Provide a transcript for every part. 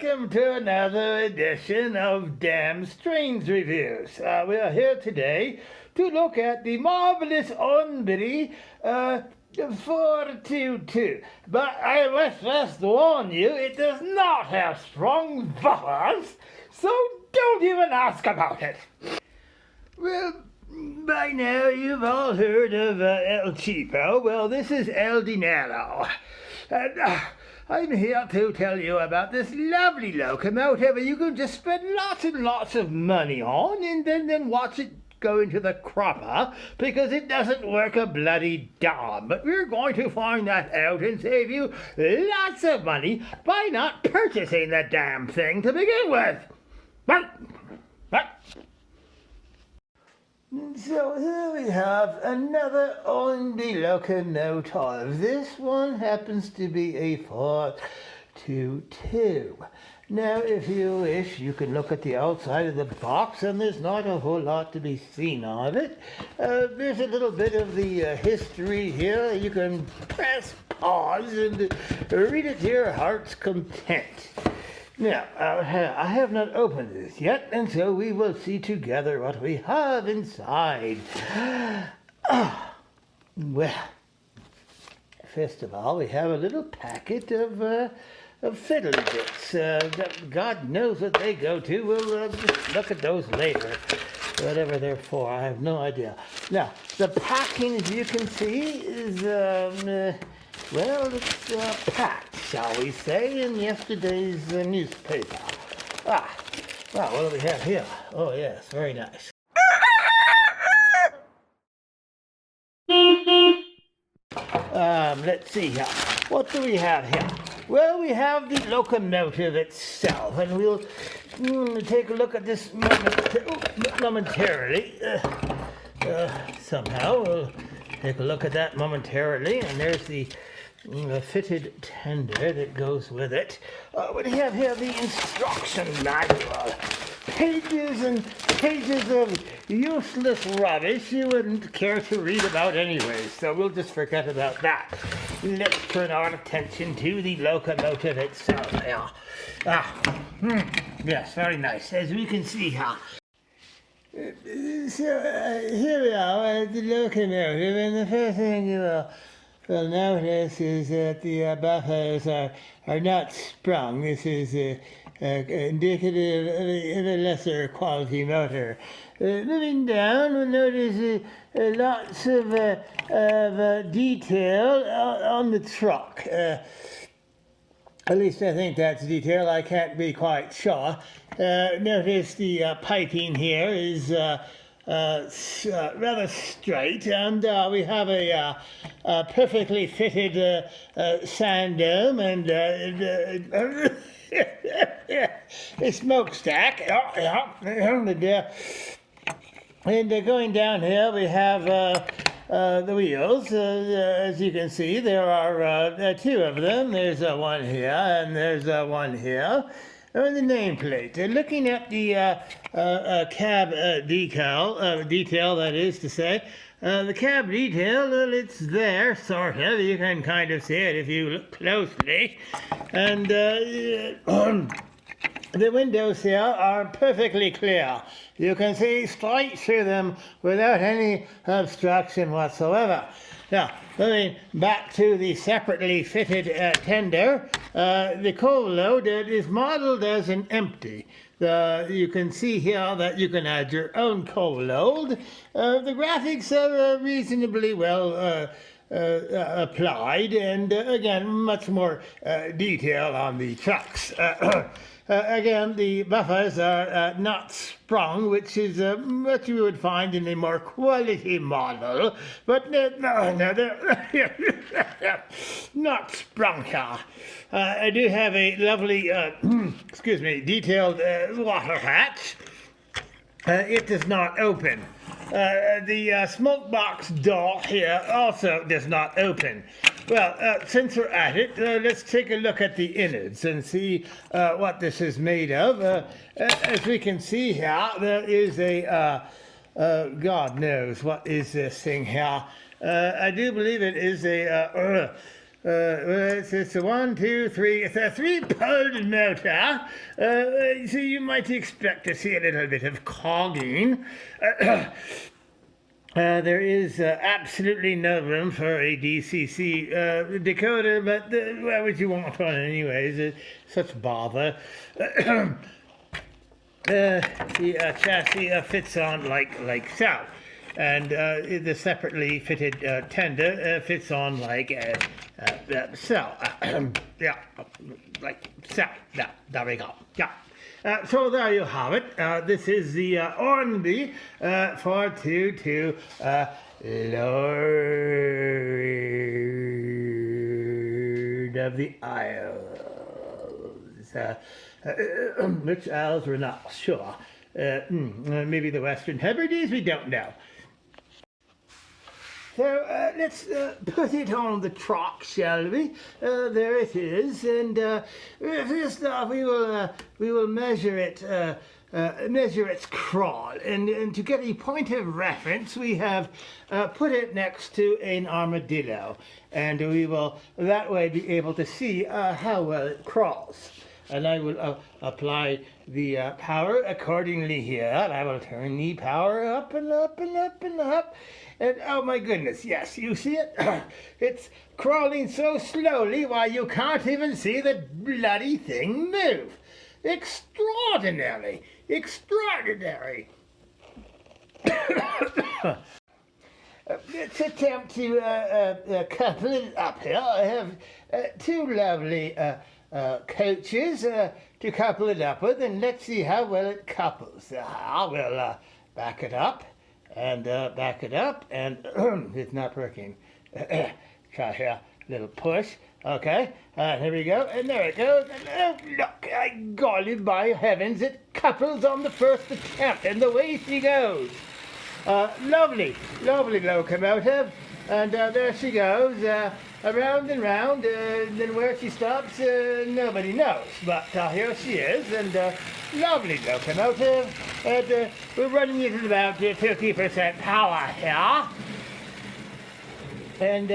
welcome to another edition of Damn Strange Reviews. We are here today to look at the marvelous Untitled 422. But I must first warn you, it does not have strong buffers, so don't even ask about it. Well, by now you've all heard of El Cheapo. Well, this is El Dinero. And I'm here to tell you about this lovely locomotive you can just spend lots and lots of money on and then watch it go into the cropper because it doesn't work a bloody darn. But we're going to find that out and save you lots of money by not purchasing the damn thing to begin with. So here we have another Untitled Locomotive. This one happens to be a 422. Now, if you wish, you can look at the outside of the box, and there's not a whole lot to be seen of it. There's a little bit of the history here. You can press pause and read it to your heart's content. Now, I have not opened this yet, and so we will see together what we have inside. Well, first of all, we have a little packet of fiddle bits. God knows what they go to. We'll just look at those later. Whatever they're for, I have no idea. Now, the packing, as you can see, is, well, it's packed, shall we say, in yesterday's newspaper. Well, what do we have here? Oh, yes, very nice. Let's see here. What do we have here? Well, we have the locomotive itself, and we'll take a look at this momentarily. Somehow, we'll take a look at that momentarily, and there's the fitted tender that goes with it. What do you have here? The instruction manual. Pages and pages of useless rubbish you wouldn't care to read about anyway, so we'll just forget about that. Let's turn our attention to the locomotive itself. Yes, very nice. As we can see here. Here we are at the locomotive, and the first thing you will notice is that the buffers are not sprung. This is indicative of a lesser quality motor. Moving down, we'll notice lots of detail on the truck. At least I think that's detail. I can't be quite sure. Notice the piping here is rather straight, and we have a perfectly fitted sand dome and a smokestack. And going down here, we have the wheels. As you can see, there are two of them. There's one here, and there's one here. And the nameplate. Looking at the cab detail, that is to say, the cab detail, well, it's there, sort of. You can kind of see it if you look closely. And the windows here are perfectly clear. You can see straight through them without any obstruction whatsoever. Now, moving back to the separately fitted tender, the coal load is modeled as an empty. You can see here that you can add your own coal load. The graphics are reasonably well applied, and again, much more detail on the trucks. Again, the buffers are not sprung, which is what you would find in a more quality model, but no, they're not sprung here. I do have a lovely, detailed water hatch. It does not open. The smoke box door here also does not open. Well, since we're at it, let's take a look at the innards and see what this is made of. As we can see here, there is a, God knows what is this thing here. I do believe it is a It's a 1, 2, 3. It's a 3-pole motor. So you might expect to see a little bit of cogging. There is absolutely no room for a DCC decoder, but why would you want one anyways? It's such bother. The chassis fits on like so, and the separately fitted tender fits on like so. Yeah, like so. Yeah, there we go. Yeah. So there you have it. This is the Ornby 422 Lord of the Isles. Which Isles we're not sure. Maybe the Western Hebrides, we don't know. So let's put it on the truck, shall we? There it is, and first off we will measure it. Measure its crawl, and to get a point of reference, we have put it next to an armadillo, and we will that way be able to see how well it crawls. And I will apply the power accordingly here. And I will turn the power up and up and up and up. And oh my goodness, yes, you see it? It's crawling so slowly, why you can't even see the bloody thing move. Extraordinary, extraordinary. Let's attempt to couple it up here. I have two lovely coaches to couple it up with, and let's see how well it couples. I will back it up and back it up, and it's not working. Try here, little push. Okay, here we go, and there it goes. And look, golly by heavens, it couples on the first attempt, and away she goes. Lovely, lovely locomotive, and there she goes. Around and round, then where she stops, nobody knows. But here she is, and lovely locomotive. And we're running it at about 50% power here. And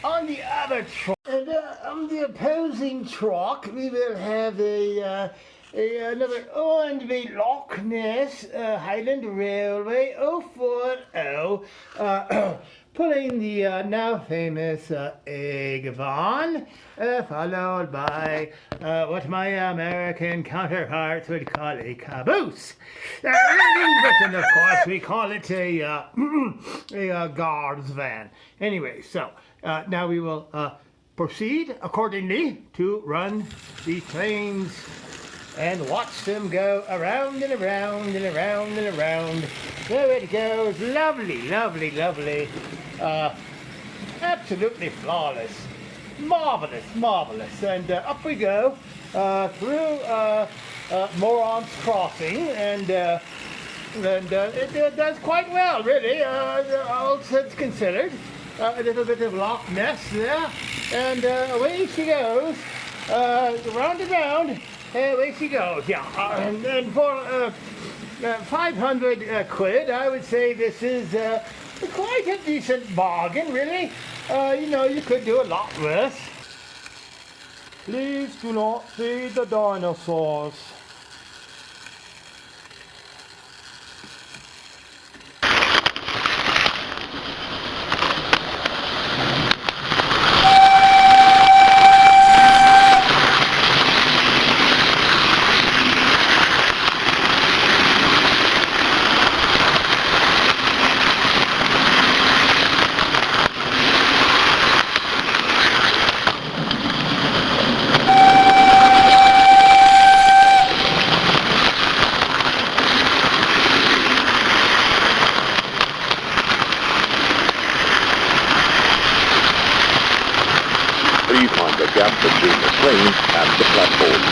on the other truck, and on the opposing truck, we will have another Ornby Loch Ness Highland Railway 040. Pulling the now famous Egg-Von, followed by what my American counterparts would call a caboose. In Britain, of course, we call it a guard's van. Anyway, so now we will proceed accordingly to run these trains and watch them go around and around and around and around. There it goes. Lovely, lovely, lovely. Absolutely flawless. Marvelous, marvelous. And up we go through Morons Crossing, and it does quite well, really, all things considered. A little bit of Loch Ness there, and away she goes, round and round. Away she goes, yeah. And for 500 quid, I would say this is quite a decent bargain, really. You know, you could do a lot worse. Please do not feed the dinosaurs. Please mind the gap between the train and the platform.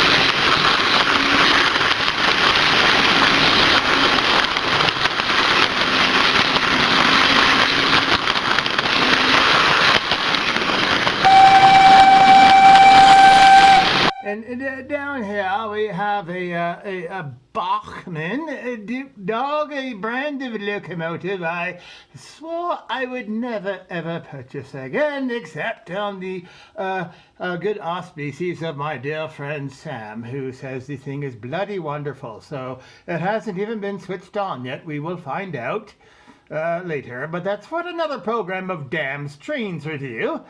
And down here we have have a Bachmann dog, a brand of locomotive I swore I would never ever purchase again, except on the good auspices of my dear friend Sam, who says the thing is bloody wonderful. So it hasn't even been switched on yet. We will find out later, but that's for another program of Dam's Trains Review.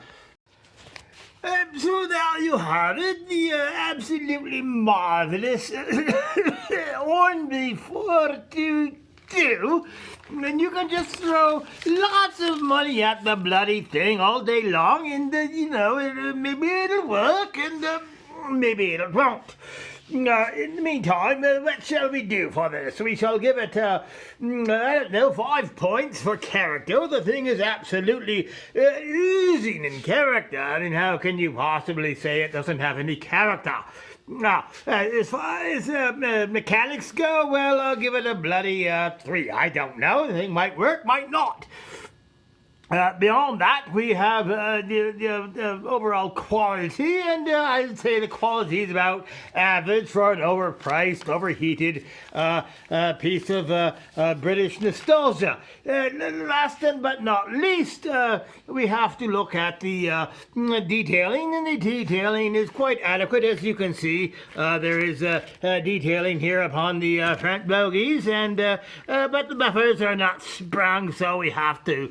So there you have it, the absolutely marvelous Hornby 422, and you can just throw lots of money at the bloody thing all day long, and maybe it'll work, and maybe it won't. In the meantime, what shall we do for this? We shall give it, 5 points for character. The thing is absolutely oozing in character. I mean, how can you possibly say it doesn't have any character? Now, as far as mechanics go, well, I'll give it a bloody 3. I don't know. The thing might work, might not. Beyond that, we have the overall quality, and I'd say the quality is about average for an overpriced, overheated piece of British nostalgia. Last but not least, we have to look at the detailing, and the detailing is quite adequate. As you can see, there is detailing here upon the front bogies, and but the buffers are not sprung, so we have to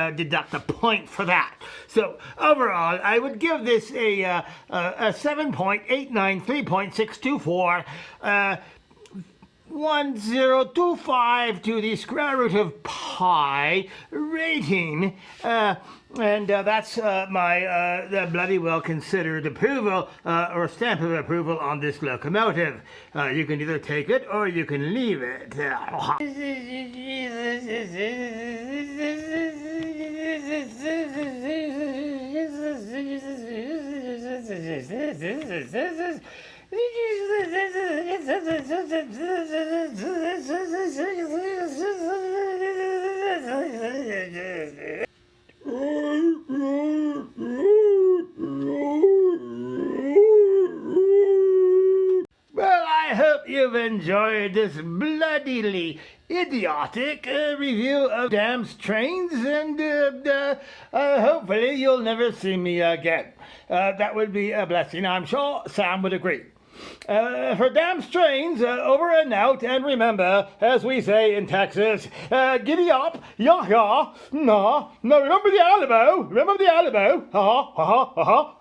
deduct a point for that. So overall, I would give this a 7.893.624, 1025 to the square root of pi rating, and that's my bloody well considered approval or stamp of approval on this locomotive. You can either take it or you can leave it. Well, I hope you've enjoyed this bloodily idiotic review of Dam's Trains, and hopefully you'll never see me again. That would be a blessing. I'm sure Sam would agree. For Dam's Trains, over and out, and remember, as we say in Texas, giddy up, yah, nah, no, remember the Alamo, ha, ha, ha, ha.